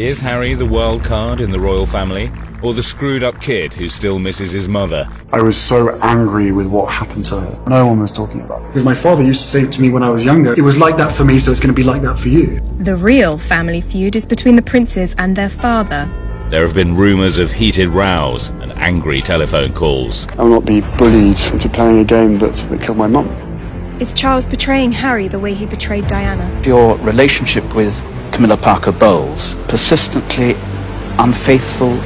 Is Harry the wild card in the royal family, or the screwed-up kid who still misses his mother? I was so angry with what happened to her. No one was talking about it. My father used to say to me when I was younger, it was like that for me, so it's going to be like that for you. The real family feud is between the princes and their father. There have been rumours of heated rows and angry telephone calls. I will not be bullied into playing a game that killed my mum. Is Charles betraying Harry the way he betrayed Diana? Your relationship with Camilla Parker Bowles, persistently unfaithful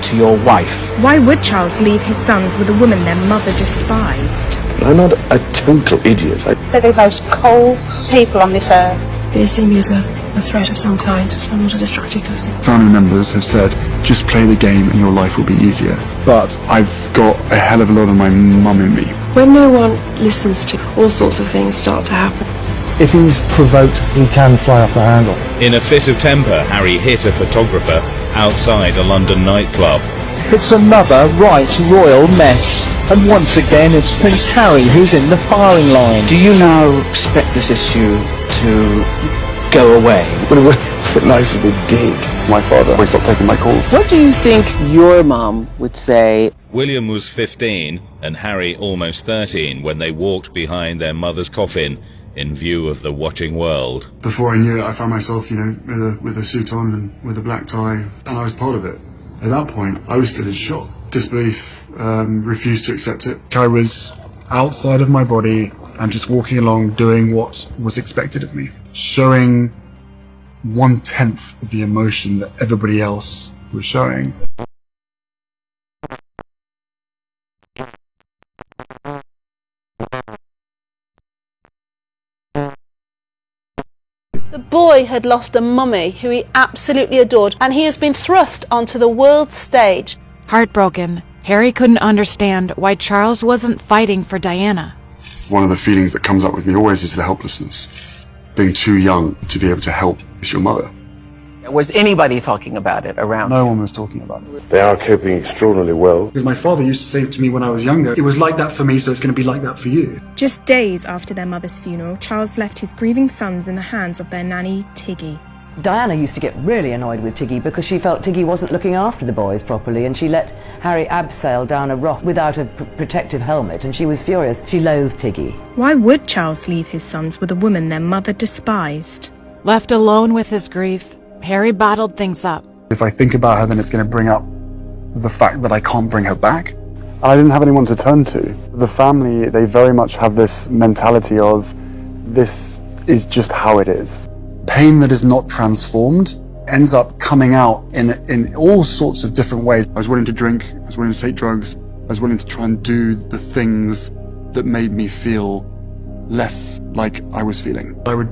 to your wife. Why would Charles leave his sons with a woman their mother despised? I'm not a total idiot. They're the most cold people on this earth. They see me as a threat of some kind. I'm not a destructive person. Family members have said, just play the game and your life will be easier. But I've got a hell of a lot of my mum in me. When no one listens to, all sorts of things start to happen. If he's provoked, he can fly off the handle. In a fit of temper, Harry hit a photographer outside a London nightclub. It's another right royal mess. And once again, it's Prince Harry who's in the firing line. Do you now expect this issue to go away? Well, it would have been nice if it did. My father always stopped taking my calls. What do you think your mom would say? William was 15 and Harry almost 13 when they walked behind their mother's coffin in view of the watching world. Before I knew it, I found myself, with a suit on and with a black tie, and I was part of it. At that point, I was still in shock. Disbelief, refused to accept it. I was outside of my body and just walking along doing what was expected of me. Showing 1/10 of the emotion that everybody else was showing. The boy had lost a mummy who he absolutely adored, and he has been thrust onto the world stage. Heartbroken, Harry couldn't understand why Charles wasn't fighting for Diana. One of the feelings that comes up with me always is the helplessness. Being too young to be able to help your mother. Was anybody talking about it around? No one was talking about it. They are coping extraordinarily well. My father used to say to me when I was younger, it was like that for me, so it's going to be like that for you. Just days after their mother's funeral, Charles left his grieving sons in the hands of their nanny, Tiggy. Diana used to get really annoyed with Tiggy because she felt Tiggy wasn't looking after the boys properly, and she let Harry abseil down a rock without a protective helmet, and she was furious. She loathed Tiggy. Why would Charles leave his sons with a woman their mother despised? Left alone with his grief, Harry bottled things up. If I think about her, then it's going to bring up the fact that I can't bring her back. And I didn't have anyone to turn to. The family, they very much have this mentality of, this is just how it is. Pain that is not transformed ends up coming out in all sorts of different ways. I was willing to drink, I was willing to take drugs, I was willing to try and do the things that made me feel less like I was feeling. I would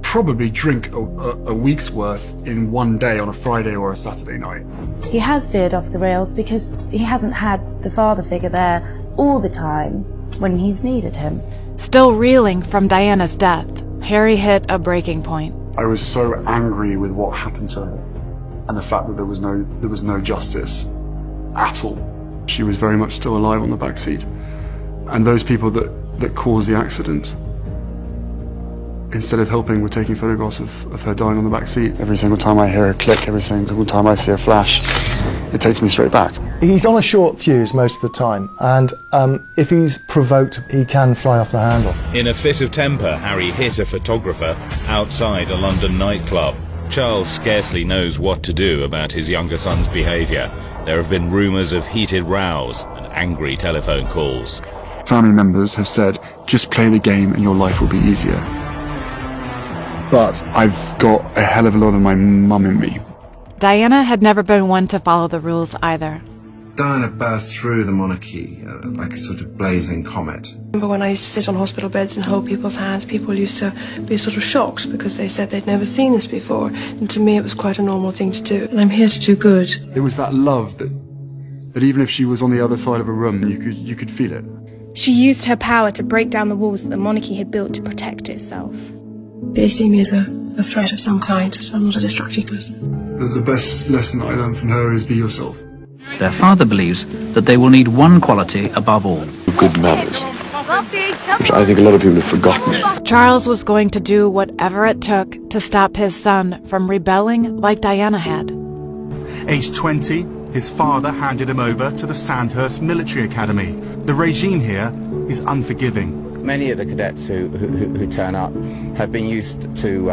probably drink a week's worth in one day on a Friday or a Saturday night. He has veered off the rails because he hasn't had the father figure there all the time when he's needed him. Still reeling from Diana's death, Harry hit a breaking point. I was so angry with what happened to her and the fact that there was no justice at all. She was very much still alive on the back seat, and those people that caused the accident, instead of helping, were taking photographs of her dying on the back seat. Every single time I hear a click, every single time I see a flash, it takes me straight back. He's on a short fuse most of the time, and if he's provoked, he can fly off the handle. In a fit of temper, Harry hit a photographer outside a London nightclub. Charles scarcely knows what to do about his younger son's behaviour. There have been rumours of heated rows and angry telephone calls. Family members have said, just play the game and your life will be easier. But I've got a hell of a lot of my mum in me. Diana had never been one to follow the rules either. Diana burst through the monarchy like a sort of blazing comet. Remember when I used to sit on hospital beds and hold people's hands, people used to be sort of shocked because they said they'd never seen this before. And to me it was quite a normal thing to do. And I'm here to do good. It was that love that even if she was on the other side of a room, you could feel it. She used her power to break down the walls that the monarchy had built to protect itself. They see me as a threat of some kind, so I'm not a destructive person. The best lesson that I learned from her is be yourself. Their father believes that they will need one quality above all. Good manners. which I think a lot of people have forgotten. Charles was going to do whatever it took to stop his son from rebelling like Diana had. Aged 20, his father handed him over to the Sandhurst Military Academy. The regime here is unforgiving. Many of the cadets who turn up have been used to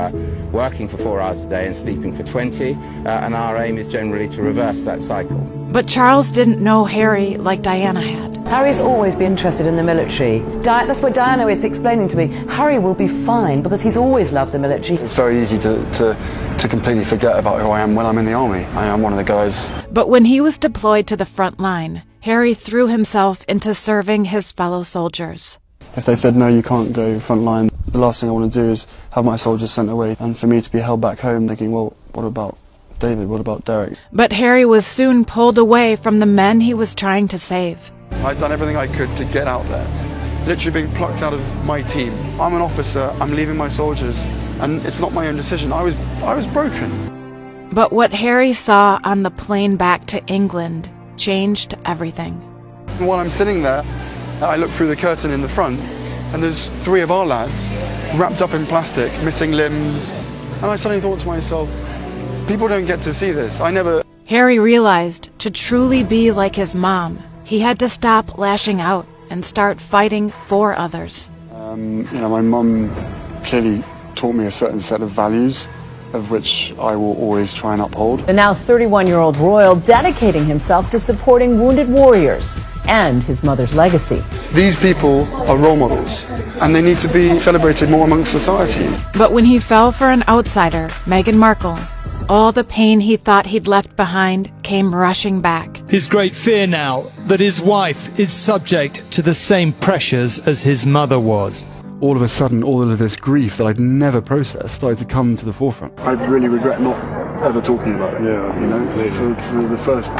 working for 4 hours a day and sleeping for 20, and our aim is generally to reverse that cycle. But Charles didn't know Harry like Diana had. Harry's always been interested in the military. That's what Diana is explaining to me. Harry will be fine because he's always loved the military. It's very easy to completely forget about who I am when I'm in the army. I am one of the guys. But when he was deployed to the front line, Harry threw himself into serving his fellow soldiers. If they said, no, you can't go front line, the last thing I want to do is have my soldiers sent away. And for me to be held back home thinking, well, what about David? What about Derek? But Harry was soon pulled away from the men he was trying to save. I'd done everything I could to get out there. Literally being plucked out of my team. I'm an officer, I'm leaving my soldiers, and it's not my own decision. I was broken. But what Harry saw on the plane back to England changed everything. And while I'm sitting there, I look through the curtain in the front, and there's 3 of our lads wrapped up in plastic, missing limbs. And I suddenly thought to myself, people don't get to see this. Harry realized to truly be like his mom, he had to stop lashing out and start fighting for others. My mum clearly taught me a certain set of values, of which I will always try and uphold. The now 31-year-old royal dedicating himself to supporting wounded warriors and his mother's legacy. These people are role models, and they need to be celebrated more amongst society. But when he fell for an outsider, Meghan Markle, all the pain he thought he'd left behind came rushing back. His great fear now that his wife is subject to the same pressures as his mother was. All of a sudden, all of this grief that I'd never processed started to come to the forefront. I really regret not ever talking about it, for the first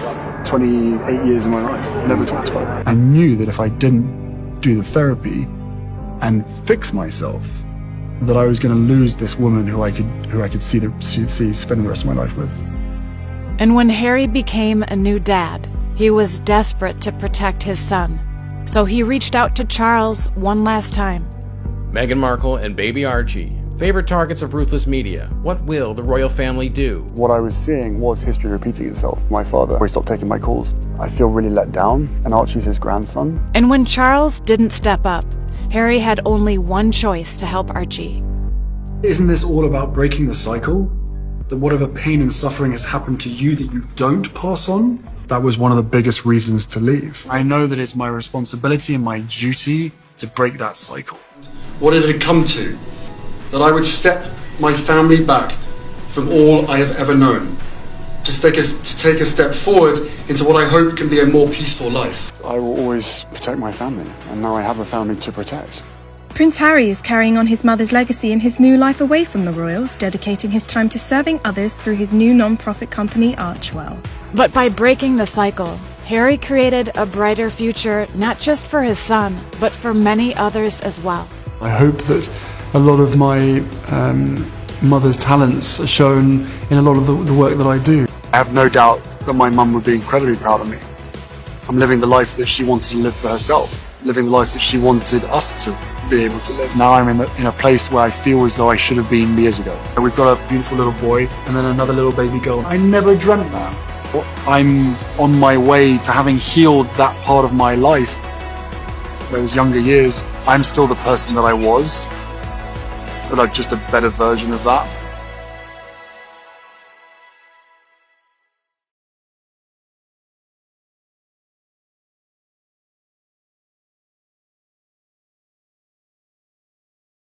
28 years of my life, never talked about it. I knew that if I didn't do the therapy and fix myself, that I was going to lose this woman who I could see spending the rest of my life with. And when Harry became a new dad, he was desperate to protect his son. So he reached out to Charles one last time. Meghan Markle and baby Archie, favorite targets of ruthless media. What will the royal family do? What I was seeing was history repeating itself. My father, he stopped taking my calls. I feel really let down, and Archie's his grandson. And when Charles didn't step up, Harry had only one choice to help Archie. Isn't this all about breaking the cycle? That whatever pain and suffering has happened to you that you don't pass on? That was one of the biggest reasons to leave. I know that it's my responsibility and my duty to break that cycle. What did it come to? That I would step my family back from all I have ever known, to take a step forward into what I hope can be a more peaceful life. I will always protect my family, and now I have a family to protect. Prince Harry is carrying on his mother's legacy in his new life away from the royals, dedicating his time to serving others through his new non-profit company, Archwell. But by breaking the cycle, Harry created a brighter future not just for his son, but for many others as well. I hope that a lot of my mother's talents are shown in a lot of the work that I do. I have no doubt that my mum would be incredibly proud of me. I'm living the life that she wanted to live for herself, living the life that she wanted us to be able to live. Now I'm in a place where I feel as though I should have been years ago. We've got a beautiful little boy and then another little baby girl. I never dreamt that. I'm on my way to having healed that part of my life. Those younger years, I'm still the person that I was, but I'm just a better version of that.